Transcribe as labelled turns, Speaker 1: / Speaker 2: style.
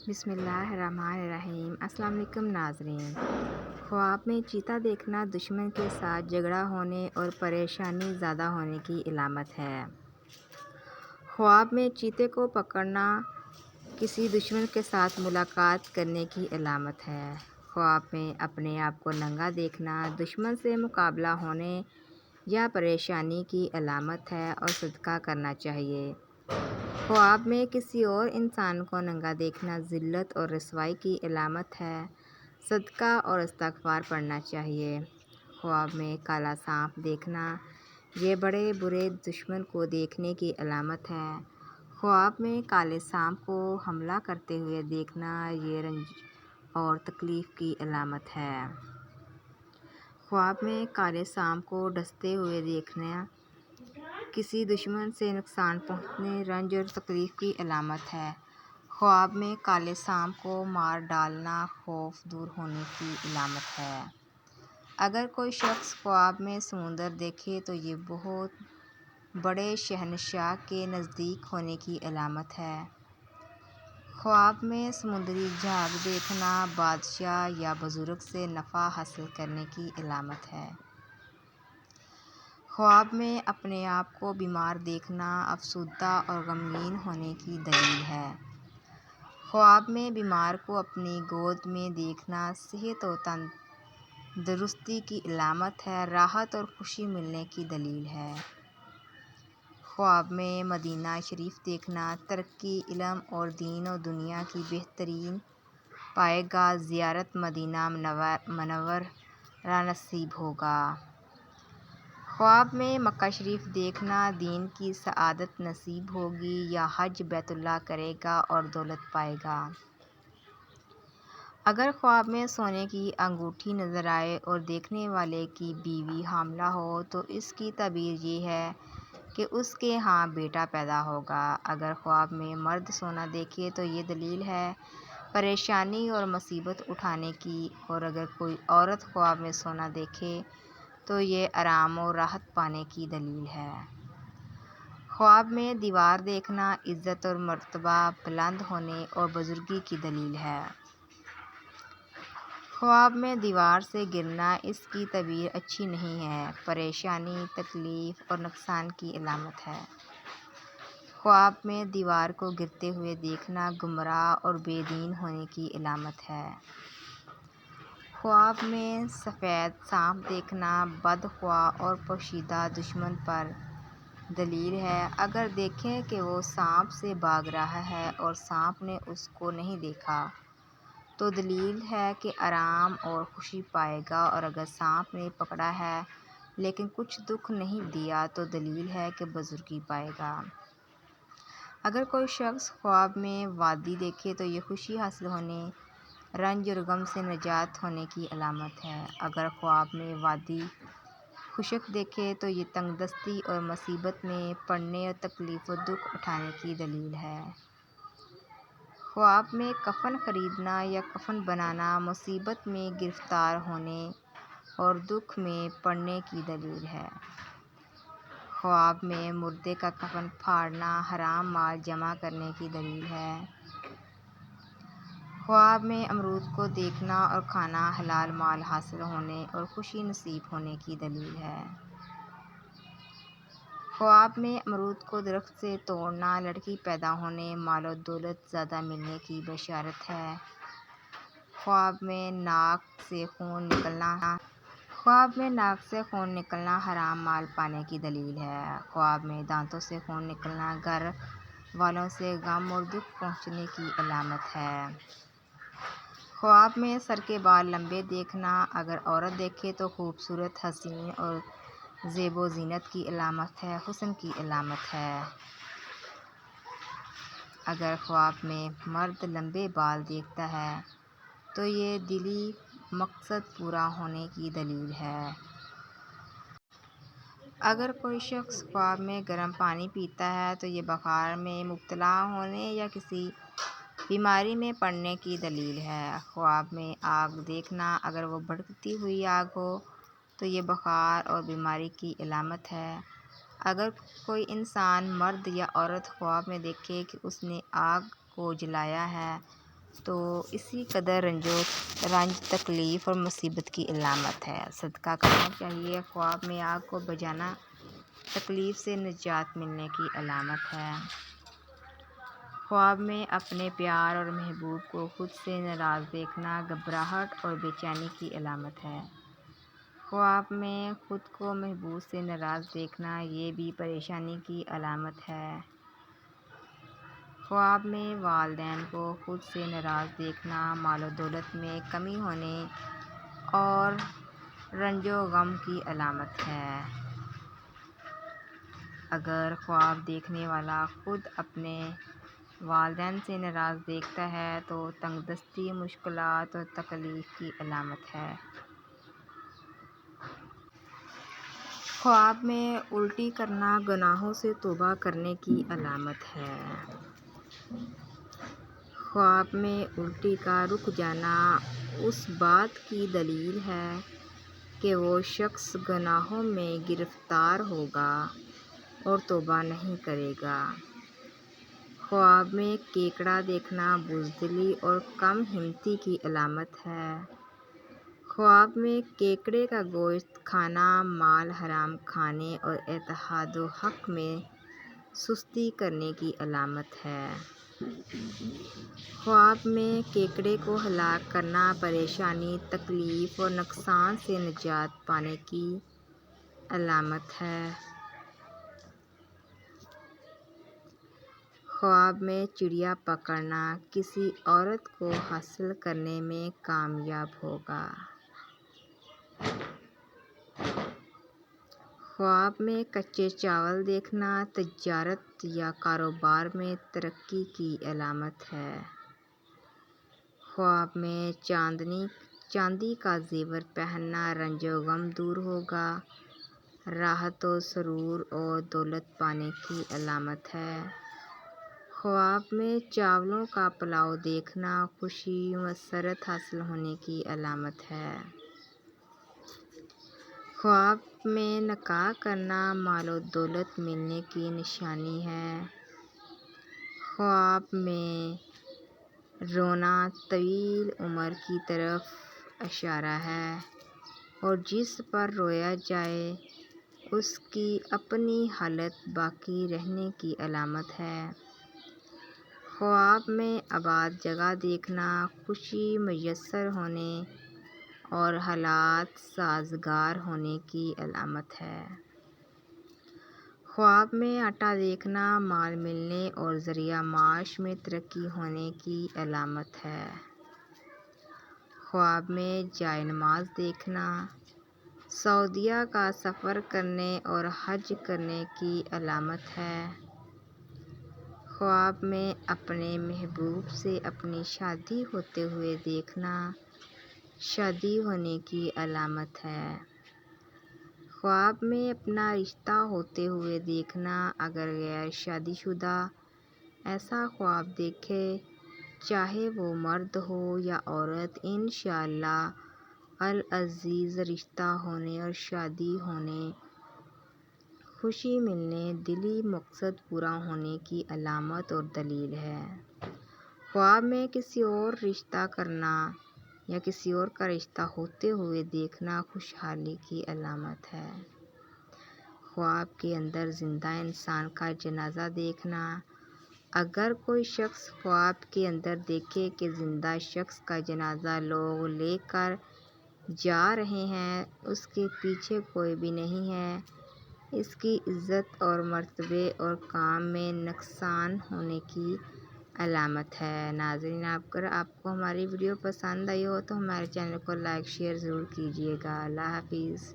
Speaker 1: بسم اللہ الرحمن الرحیم۔ السلام علیکم ناظرین۔ خواب میں چیتا دیکھنا دشمن کے ساتھ جھگڑا ہونے اور پریشانی زیادہ ہونے کی علامت ہے۔ خواب میں چیتے کو پکڑنا کسی دشمن کے ساتھ ملاقات کرنے کی علامت ہے۔ خواب میں اپنے آپ کو ننگا دیکھنا دشمن سے مقابلہ ہونے یا پریشانی کی علامت ہے اور صدقہ کرنا چاہیے۔ خواب میں کسی اور انسان کو ننگا دیکھنا ذلت اور رسوائی کی علامت ہے، صدقہ اور استغفار پڑھنا چاہیے۔ خواب میں کالا سانپ دیکھنا یہ بڑے برے دشمن کو دیکھنے کی علامت ہے۔ خواب میں کالے سانپ کو حملہ کرتے ہوئے دیکھنا یہ رنج اور تکلیف کی علامت ہے۔ خواب میں کالے سانپ کو ڈستے ہوئے دیکھنا کسی دشمن سے نقصان پہنچنے، رنج اور تکلیف کی علامت ہے۔ خواب میں کالے سانپ کو مار ڈالنا خوف دور ہونے کی علامت ہے۔ اگر کوئی شخص خواب میں سمندر دیکھے تو یہ بہت بڑے شہنشاہ کے نزدیک ہونے کی علامت ہے۔ خواب میں سمندری جھاگ دیکھنا بادشاہ یا بزرگ سے نفع حاصل کرنے کی علامت ہے۔ خواب میں اپنے آپ کو بیمار دیکھنا افسردہ اور غمگین ہونے کی دلیل ہے۔ خواب میں بیمار کو اپنی گود میں دیکھنا صحت اور تندرستی کی علامت ہے، راحت اور خوشی ملنے کی دلیل ہے۔ خواب میں مدینہ شریف دیکھنا ترقی، علم اور دین و دنیا کی بہتری پائے گا، زیارت مدینہ منورہ نصیب ہوگا۔ خواب میں مکہ شریف دیکھنا دین کی سعادت نصیب ہوگی یا حج بیت اللہ کرے گا اور دولت پائے گا۔ اگر خواب میں سونے کی انگوٹھی نظر آئے اور دیکھنے والے کی بیوی حاملہ ہو تو اس کی تعبیر یہ ہے کہ اس کے ہاں بیٹا پیدا ہوگا۔ اگر خواب میں مرد سونا دیکھے تو یہ دلیل ہے پریشانی اور مصیبت اٹھانے کی، اور اگر کوئی عورت خواب میں سونا دیکھے تو یہ آرام اور راحت پانے کی دلیل ہے۔ خواب میں دیوار دیکھنا عزت اور مرتبہ بلند ہونے اور بزرگی کی دلیل ہے۔ خواب میں دیوار سے گرنا اس کی تعبیر اچھی نہیں ہے، پریشانی، تکلیف اور نقصان کی علامت ہے۔ خواب میں دیوار کو گرتے ہوئے دیکھنا گمراہ اور بے دین ہونے کی علامت ہے۔ خواب میں سفید سانپ دیکھنا بدخواہ اور پوشیدہ دشمن پر دلیل ہے۔ اگر دیکھیں کہ وہ سانپ سے بھاگ رہا ہے اور سانپ نے اس کو نہیں دیکھا تو دلیل ہے کہ آرام اور خوشی پائے گا، اور اگر سانپ نے پکڑا ہے لیکن کچھ دکھ نہیں دیا تو دلیل ہے کہ بزرگی پائے گا۔ اگر کوئی شخص خواب میں وادی دیکھے تو یہ خوشی حاصل ہونے، رنج اور غم سے نجات ہونے کی علامت ہے۔ اگر خواب میں وادی خشک دیکھے تو یہ تنگ دستی اور مصیبت میں پڑنے اور تکلیف و دکھ اٹھانے کی دلیل ہے۔ خواب میں کفن خریدنا یا کفن بنانا مصیبت میں گرفتار ہونے اور دکھ میں پڑنے کی دلیل ہے۔ خواب میں مردے کا کفن پھاڑنا حرام مال جمع کرنے کی دلیل ہے۔ خواب میں امرود کو دیکھنا اور کھانا حلال مال حاصل ہونے اور خوشی نصیب ہونے کی دلیل ہے۔ خواب میں امرود کو درخت سے توڑنا لڑکی پیدا ہونے، مال و دولت زیادہ ملنے کی بشارت ہے۔ خواب میں ناک سے خون نکلنا حرام مال پانے کی دلیل ہے۔ خواب میں دانتوں سے خون نکلنا گھر والوں سے غم اور دکھ پہنچنے کی علامت ہے۔ خواب میں سر کے بال لمبے دیکھنا اگر عورت دیکھے تو خوبصورت، حسین اور زیب و زینت کی علامت ہے، حسن کی علامت ہے۔ اگر خواب میں مرد لمبے بال دیکھتا ہے تو یہ دلی مقصد پورا ہونے کی دلیل ہے۔ اگر کوئی شخص خواب میں گرم پانی پیتا ہے تو یہ بخار میں مبتلا ہونے یا کسی بیماری میں پڑنے کی دلیل ہے۔ خواب میں آگ دیکھنا اگر وہ بھڑکتی ہوئی آگ ہو تو یہ بخار اور بیماری کی علامت ہے۔ اگر کوئی انسان مرد یا عورت خواب میں دیکھے کہ اس نے آگ کو جلایا ہے تو اسی قدر رنج تکلیف اور مصیبت کی علامت ہے۔ صدقہ کرنا چاہیے۔ خواب میں آگ کو بجھانا تکلیف سے نجات ملنے کی علامت ہے۔ خواب میں اپنے پیار اور محبوب کو خود سے ناراض دیکھنا گھبراہٹ اور بے چینی کی علامت ہے۔ خواب میں خود کو محبوب سے ناراض دیکھنا یہ بھی پریشانی کی علامت ہے۔ خواب میں والدین کو خود سے ناراض دیکھنا مال و دولت میں کمی ہونے اور رنج و غم کی علامت ہے۔ اگر خواب دیکھنے والا خود اپنے والدین سے ناراض دیکھتا ہے تو تنگ دستی، مشکلات اور تکلیف کی علامت ہے۔ خواب میں الٹی کرنا گناہوں سے توبہ کرنے کی علامت ہے۔ خواب میں الٹی کا رک جانا اس بات کی دلیل ہے کہ وہ شخص گناہوں میں گرفتار ہوگا اور توبہ نہیں کرے گا۔ خواب میں کیکڑا دیکھنا بزدلی اور کم ہمتی کی علامت ہے۔ خواب میں کیکڑے کا گوشت کھانا مال حرام کھانے اور اتحاد و حق میں سستی کرنے کی علامت ہے۔ خواب میں کیکڑے کو ہلاک کرنا پریشانی، تکلیف اور نقصان سے نجات پانے کی علامت ہے۔ خواب میں چڑیا پکڑنا کسی عورت کو حاصل کرنے میں کامیاب ہوگا۔ خواب میں کچے چاول دیکھنا تجارت یا کاروبار میں ترقی کی علامت ہے۔ خواب میں چاندی کا زیور پہننا رنج و غم دور ہوگا، راحت و سرور اور دولت پانے کی علامت ہے۔ خواب میں چاولوں کا پلاؤ دیکھنا خوشی مسرت حاصل ہونے کی علامت ہے۔ خواب میں نکاح کرنا مال و دولت ملنے کی نشانی ہے۔ خواب میں رونا طویل عمر کی طرف اشارہ ہے اور جس پر رویا جائے اس کی اپنی حالت باقی رہنے کی علامت ہے۔ خواب میں آباد جگہ دیکھنا خوشی میسر ہونے اور حالات سازگار ہونے کی علامت ہے۔ خواب میں آٹا دیکھنا مال ملنے اور ذریعہ معاش میں ترقی ہونے کی علامت ہے۔ خواب میں جائے نماز دیکھنا سعودیہ کا سفر کرنے اور حج کرنے کی علامت ہے۔ خواب میں اپنے محبوب سے اپنی شادی ہوتے ہوئے دیکھنا شادی ہونے کی علامت ہے۔ خواب میں اپنا رشتہ ہوتے ہوئے دیکھنا اگر غیر شادی شدہ ایسا خواب دیکھے چاہے وہ مرد ہو یا عورت انشاءاللہ العزیز رشتہ ہونے اور شادی ہونے، خوشی ملنے، دلی مقصد پورا ہونے کی علامت اور دلیل ہے۔ خواب میں کسی اور رشتہ کرنا یا کسی اور کا رشتہ ہوتے ہوئے دیکھنا خوشحالی کی علامت ہے۔ خواب کے اندر زندہ انسان کا جنازہ دیکھنا اگر کوئی شخص خواب کے اندر دیکھے کہ زندہ شخص کا جنازہ لوگ لے کر جا رہے ہیں، اس کے پیچھے کوئی بھی نہیں ہے، اس کی عزت اور مرتبے اور کام میں نقصان ہونے کی علامت ہے۔ ناظرین، اگر آپ کو ہماری ویڈیو پسند آئی ہو تو ہمارے چینل کو لائک شیئر ضرور کیجیے گا۔ اللہ حافظ۔